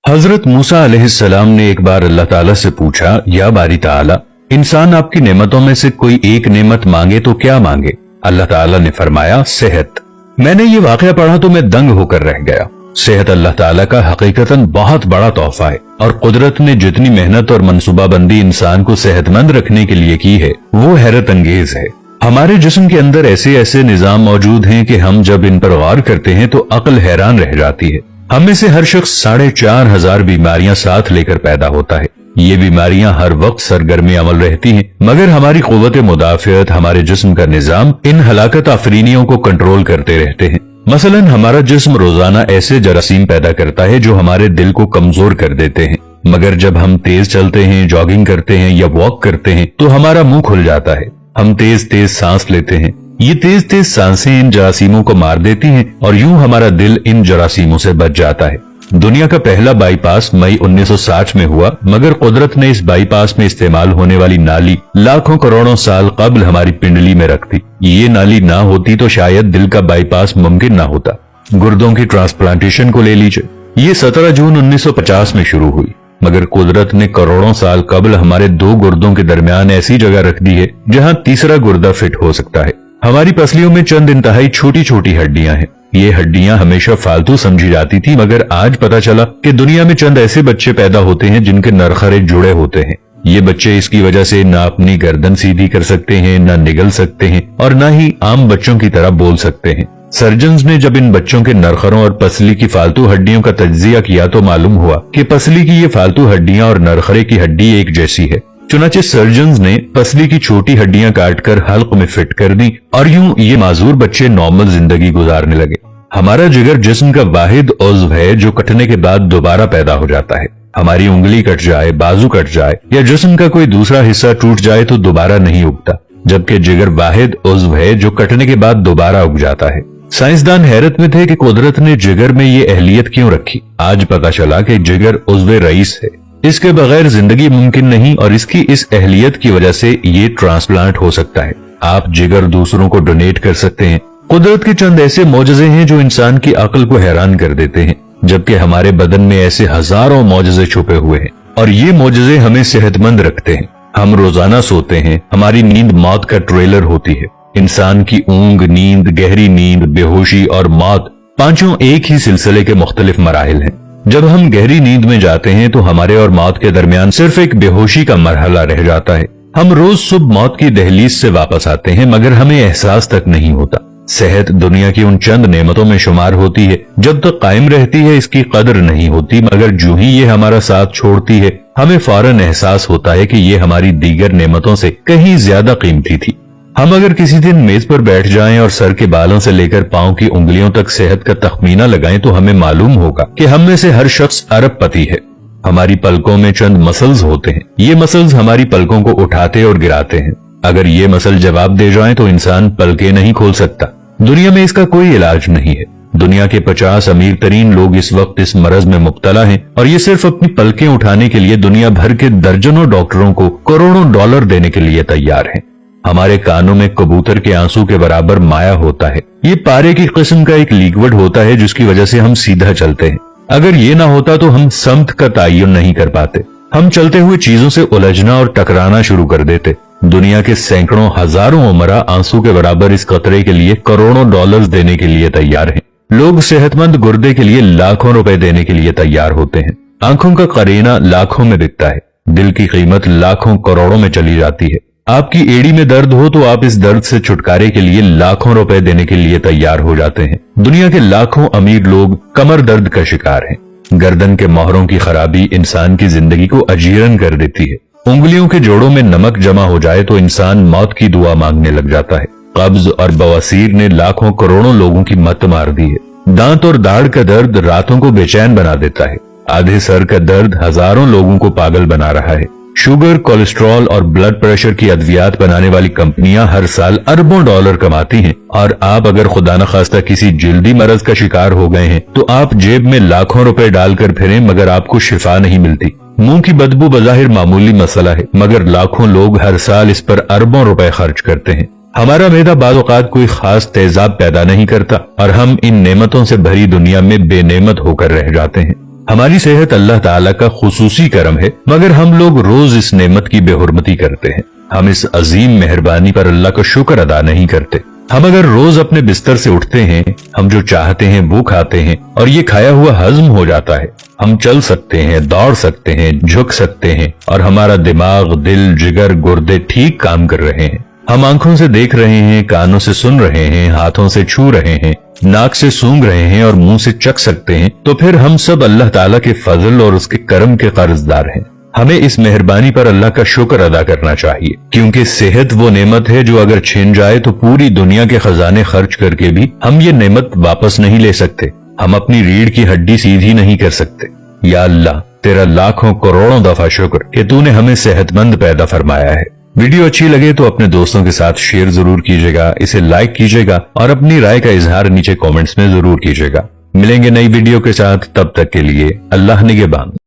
हजरत मूसा अलैहिस्सलाम ने एक बार अल्लाह ताला से पूछा, या बारी ताला, इंसान आपकी नेमतों में से कोई एक नेमत मांगे तो क्या मांगे? अल्लाह ताला ने फरमाया, सेहत। मैंने ये वाकया पढ़ा तो मैं दंग होकर रह गया। सेहत अल्लाह ताला का हकीकतन बहुत बड़ा तोहफा है और कुदरत ने जितनी मेहनत और मनसूबाबंदी इंसान को सेहतमंद रखने के लिए की है वो हैरत अंगेज है। हमारे जिस्म के अंदर ऐसे ऐसे निजाम मौजूद हैं कि हम जब इन पर गौर करते हैं तो अक्ल हैरान रह जाती है। हम में से हर शख्स 4,500 बीमारियां साथ लेकर पैदा होता है। ये बीमारियां हर वक्त सरगर्म अमल रहती हैं, मगर हमारी कुव्वत मुदाफियत, हमारे जिस्म का निजाम इन हलाकत आफरीनियों को कंट्रोल करते रहते हैं। मसलन हमारा जिस्म रोजाना ऐसे जरासीम पैदा करता है जो हमारे दिल को कमजोर कर देते हैं, मगर जब हम तेज चलते हैं, जॉगिंग करते हैं या वॉक करते हैं तो हमारा मुंह खुल जाता है। हम तेज तेज सांस लेते हैं। ये तेज तेज सांसें इन जरासीमों को मार देती हैं और यूं हमारा दिल इन जरासीमों से बच जाता है। दुनिया का पहला बाईपास मई 1960 में हुआ, मगर कुदरत ने इस बाईपास में इस्तेमाल होने वाली नाली लाखों करोड़ों साल कबल हमारी पिंडली में रख दी। ये नाली ना होती तो शायद दिल का बाईपास मुमकिन ना होता। गुर्दों की ट्रांसप्लांटेशन को ले लीजिए, ये 17 जून 1950 में शुरू हुई, मगर कुदरत ने करोड़ों साल कबल हमारे दो गुर्दों के दरमियान ऐसी जगह रख दी है जहां तीसरा गुर्दा फिट हो सकता है। हमारी पसलियों में चंद इंतहाई छोटी छोटी हड्डियां हैं। ये हड्डियां हमेशा फालतू समझी जाती थी, मगर आज पता चला कि दुनिया में चंद ऐसे बच्चे पैदा होते हैं जिनके नरखरे जुड़े होते हैं। ये बच्चे इसकी वजह से ना अपनी गर्दन सीधी कर सकते हैं, ना निगल सकते हैं और ना ही आम बच्चों की तरह बोल सकते हैं। सर्जन्स ने जब इन बच्चों के नरखरों और पसली की फालतू हड्डियों का तज्जिया किया तो मालूम हुआ कि पसली की ये फालतू हड्डियां और नरखरे की हड्डी एक जैसी है। चुनाचे सर्जन्स ने पसली की छोटी हड्डियां काटकर हल्क में फिट कर दी और यूं ये माजूर बच्चे नॉर्मल जिंदगी गुजारने लगे। हमारा जिगर जिस्म का वाहिद उज़्व है जो कटने के बाद दोबारा पैदा हो जाता है। हमारी उंगली कट जाए, बाजू कट जाए या जिस्म का कोई दूसरा हिस्सा टूट जाए तो दोबारा नहीं उगता, जबकि जिगर वाहिद उज़्व है जो कटने के बाद दोबारा उग जाता है। साइंसदान हैरत में थे कि कुदरत ने जिगर में ये अहलियत क्यों रखी। आज पता चला कि जिगर उज़्व रईस है, इसके बगैर जिंदगी मुमकिन नहीं और इसकी इस अहलियत की वजह से ये ट्रांसप्लांट हो सकता है। आप जिगर दूसरों को डोनेट कर सकते हैं। कुदरत के चंद ऐसे मौजज़े हैं जो इंसान की अक्ल को हैरान कर देते हैं, जबकि हमारे बदन में ऐसे हजारों मौजज़े छुपे हुए हैं और ये मौजज़े हमें सेहतमंद रखते हैं। हम रोजाना सोते हैं, हमारी नींद मौत का ट्रेलर होती है। इंसान की ऊंग, नींद, गहरी नींद, बेहोशी और मौत पांचों एक ही सिलसिले के मुख्तलिफ मराहिल हैं। जब हम गहरी नींद में जाते हैं तो हमारे और मौत के दरमियान सिर्फ एक बेहोशी का मरहला रह जाता है। हम रोज सुबह मौत की दहलीज से वापस आते हैं, मगर हमें एहसास तक नहीं होता। सेहत दुनिया की उन चंद नेमतों में शुमार होती है, जब तक कायम रहती है इसकी कदर नहीं होती, मगर जो ही ये हमारा साथ छोड़ती है हमें फौरन एहसास होता है कि ये हमारी दीगर नेमतों से कहीं ज्यादा कीमती थी। हम अगर किसी दिन मेज पर बैठ जाएं और सर के बालों से लेकर पांव की उंगलियों तक सेहत का तखमीना लगाएं तो हमें मालूम होगा कि हम में से हर शख्स अरबपति है। हमारी पलकों में चंद मसल्स होते हैं। ये मसल्स हमारी पलकों को उठाते और गिराते हैं। अगर ये मसल जवाब दे जाएं तो इंसान पलकें नहीं खोल सकता। दुनिया में इसका कोई इलाज नहीं है। दुनिया के 50 अमीर तरीन लोग इस वक्त इस मरज में मुब्तला हैं और ये सिर्फ अपनी पलकें उठाने के लिए दुनिया भर के दर्जनों डॉक्टरों को करोड़ों डॉलर देने के लिए तैयार हैं। हमारे कानों में कबूतर के आंसू के बराबर माया होता है। ये पारे की किस्म का एक लिक्विड होता है जिसकी वजह से हम सीधा चलते हैं। अगर ये ना होता तो हम समत का तयन नहीं कर पाते। हम चलते हुए चीजों से उलझना और टकराना शुरू कर देते। दुनिया के सैकड़ों हजारों उमरा आंसू के बराबर इस कतरे के लिए करोड़ों डॉलर्स देने के लिए तैयार हैं। लोग सेहतमंद गुर्दे के लिए लाखों रुपए देने के लिए तैयार होते हैं। आंखों का करीना लाखों में बिकता है। दिल की कीमत लाखों करोड़ों में चली जाती है। आपकी एड़ी में दर्द हो तो आप इस दर्द से छुटकारे के लिए लाखों रुपए देने के लिए तैयार हो जाते हैं। दुनिया के लाखों अमीर लोग कमर दर्द का शिकार हैं। गर्दन के मोहरों की खराबी इंसान की जिंदगी को अजीरन कर देती है। उंगलियों के जोड़ों में नमक जमा हो जाए तो इंसान मौत की दुआ मांगने लग जाता है। कब्ज और बवासीर ने लाखों करोड़ों लोगों की मत मार दी है। दांत और दाढ़ का दर्द रातों को बेचैन बना देता है। आधे सर का दर्द हजारों लोगों को पागल बना रहा है। शुगर, कोलेस्ट्रॉल और ब्लड प्रेशर की अद्वियात बनाने वाली कंपनियां हर साल अरबों डॉलर कमाती हैं और आप अगर खुदा न खास्ता किसी जल्दी मरज का शिकार हो गए हैं तो आप जेब में लाखों रुपए डालकर फिरें मगर आपको शिफा नहीं मिलती। मुंह की बदबू बज़ाहिर मामूली मसला है, मगर लाखों लोग हर साल इस पर अरबों रुपए खर्च करते हैं। हमारा मैदा बाज़ औक़ात कोई खास तेजाब पैदा नहीं करता और हम इन नेमतों से भरी दुनिया में बेनेमत होकर रह जाते हैं। हमारी सेहत अल्लाह ताला का खुसूसी करम है, मगर हम लोग रोज इस नेमत की बेहुरमती करते हैं। हम इस अजीम मेहरबानी पर अल्लाह का शुक्र अदा नहीं करते। हम अगर रोज अपने बिस्तर से उठते हैं, हम जो चाहते हैं वो खाते हैं और ये खाया हुआ हजम हो जाता है, हम चल सकते हैं, दौड़ सकते हैं, झुक सकते हैं और हमारा दिमाग, दिल, जिगर, गुर्दे ठीक काम कर रहे हैं। हम आंखों से देख रहे हैं, कानों से सुन रहे हैं, हाथों से छू रहे हैं, नाक से सूंघ रहे हैं और मुंह से चख सकते हैं, तो फिर हम सब अल्लाह ताला के फजल और उसके करम के कर्जदार हैं। हमें इस मेहरबानी पर अल्लाह का शुक्र अदा करना चाहिए, क्योंकि सेहत वो नेमत है जो अगर छिन जाए तो पूरी दुनिया के खजाने खर्च करके भी हम ये नेमत वापस नहीं ले सकते। हम अपनी रीढ़ की हड्डी सीधी नहीं कर सकते। या अल्लाह, तेरा लाखों करोड़ों दफा शुक्र कि तूने हमें सेहतमंद पैदा फरमाया है। वीडियो अच्छी लगे तो अपने दोस्तों के साथ शेयर जरूर कीजिएगा, इसे लाइक कीजिएगा और अपनी राय का इजहार नीचे कमेंट्स में जरूर कीजिएगा। मिलेंगे नई वीडियो के साथ, तब तक के लिए अल्लाह निगहबान।